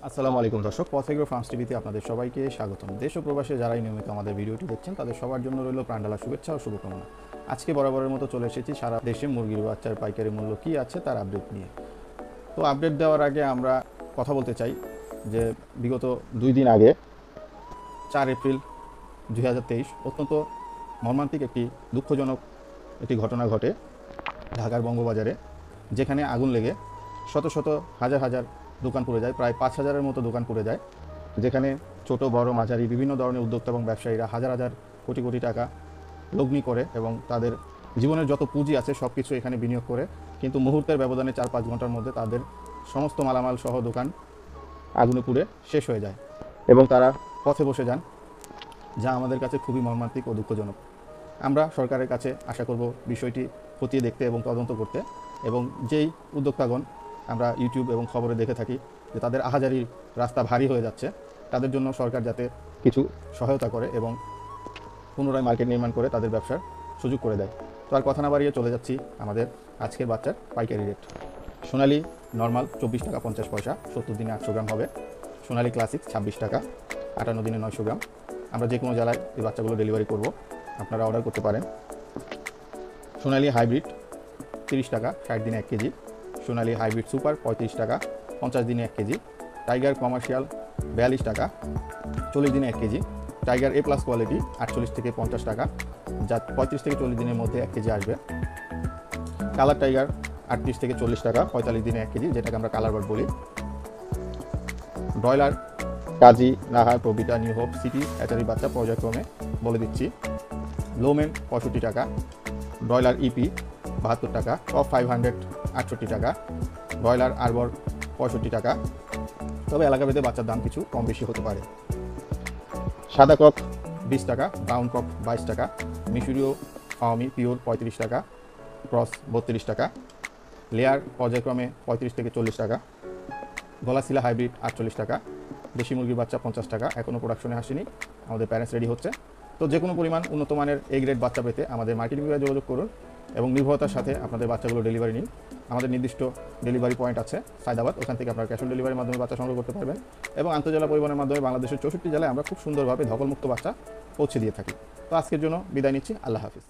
আসসালামু আলাইকুম দর্শক, পথ এগ্রো ফার্মস টিভিতে আপনাদের সবাইকে স্বাগতম। দেশ ও প্রবাসে যারাই নিয়মিত আমাদের ভিডিওটি দেখছেন তাদের সবার জন্য রইল প্রাণঢালা শুভেচ্ছা ও শুভকামনা। আজকে বরাবরের মতো চলে এসেছি সারা দেশে মুরগির বাচ্চার পাইকারি মূল্য কী আছে তার আপডেট নিয়ে। তো আপডেট দেওয়ার আগে আমরা কথা বলতে চাই যে বিগত 2 দিন আগে 4 এপ্রিল 2023 অত্যন্ত মর্মান্তিক একটি দুঃখজনক একটি ঘটনা ঘটে ঢাকার বঙ্গবাজারে, যেখানে আগুন লেগে শত শত হাজার হাজার দোকান পুড়ে যায়, প্রায় 5,000-এর মতো দোকান পুড়ে যায়, যেখানে ছোট বড় মাঝারি বিভিন্ন ধরনের উদ্যোক্তা এবং ব্যবসায়ীরা হাজার হাজার কোটি কোটি টাকা লগ্নি করে এবং তাদের জীবনের যত পুঁজি আছে সব কিছু এখানে বিনিয়োগ করে, কিন্তু মুহূর্তের ব্যবধানে 4-5 ঘন্টার মধ্যে তাদের সমস্ত মালামাল সহ দোকান আগুনে পুড়ে শেষ হয়ে যায় এবং তারা পথে বসে যান, যা আমাদের কাছে খুবই মর্মান্তিক ও দুঃখজনক। আমরা সরকারের কাছে আশা করব বিষয়টি খতিয়ে দেখতে এবং তদন্ত করতে, এবং যেই উদ্যোক্তাগণ আমরা ইউটিউব এবং খবরে দেখে থাকি যে তাদের আহাজারি রাস্তা ভারী হয়ে যাচ্ছে, তাদের জন্য সরকার যাতে কিছু সহায়তা করে এবং পুনরায় মার্কেট নির্মাণ করে তাদের ব্যবসার সুযোগ করে দেয়। তো আর কথা না বাড়িয়ে চলে যাচ্ছি আমাদের আজকের বাচ্চার পাইকারি রেট। সোনালি নর্মাল 24 টাকা 50 পয়সা, 70 দিনে 800 গ্রাম হবে। সোনালি ক্লাসিক 26 টাকা, 58 দিনে 900 গ্রাম। আমরা যে কোনো জেলায় এই বাচ্চাগুলো ডেলিভারি করব, আপনারা অর্ডার করতে পারেন। সোনালি হাইব্রিড 30 টাকা, 60 দিনে 1 কেজি। সোনালি হাইব্রিড সুপার 35 টাকা, 50 দিনে 1 কেজি। টাইগার কমার্শিয়াল 42 টাকা, 40 দিনে 1 কেজি। টাইগার এ প্লাস কোয়ালিটি 48 থেকে 50 টাকা, যা 35 থেকে 40 দিনের মধ্যে 1 কেজি আসবে। কালার টাইগার 38 থেকে 40 টাকা, 45 দিনে 1 কেজি, যেটাকে আমরা কালার বার্ড বলি। Broiler Kazi, Nahar, Provita, new hope, city hatchery বাচ্চা পর্যায়ক্রমে বলে দিচ্ছি। লোমেন 65 টাকা, ব্রয়লার ইপি 72 টাকা, টপ 500 68 টাকা, ব্রয়লার আরবর 65 টাকা। তবে এলাকাভেদে বাচ্চার দাম কিছু কম বেশি হতে পারে। সাদা কক 20 টাকা, ব্রাউন কক 22 টাকা, মিশরীয় ফাওমি পিওর 35 টাকা, ক্রস 32 টাকা, লেয়ার পর্যায়ক্রমে 35 থেকে 40 টাকা, গলাশিলা হাইব্রিড 48 টাকা, দেশি মুরগির বাচ্চা 50 টাকা। এখনও প্রোডাকশনে আসেনি, আমাদের প্যারেন্টস রেডি হচ্ছে। তো যে কোনো পরিমাণ উন্নত মানের এ গ্রেড বাচ্চা পেতে আমাদের মার্কেটিং বিভাগে যোগাযোগ করুন এবং নির্ভরতার সাথে আপনাদের বাচ্চাগুলো ডেলিভারি নিন। আমাদের নির্দিষ্ট ডেলিভারি পয়েন্ট আছে সায়দাবাদ, ওখান থেকে আপনারা ক্যাশ অন ডেলিভারির মাধ্যমে বাচ্চা সংগ্রহ করতে পারবেন, এবং আন্তঃজেলা পরিবহনের মাধ্যমে বাংলাদেশের 64 জেলায় আমরা খুব সুন্দরভাবে ধকলমুক্ত বাচ্চা পৌঁছে দিয়ে থাকি। তো আজকের জন্য বিদায় নিচ্ছি, আল্লাহ হাফিজ।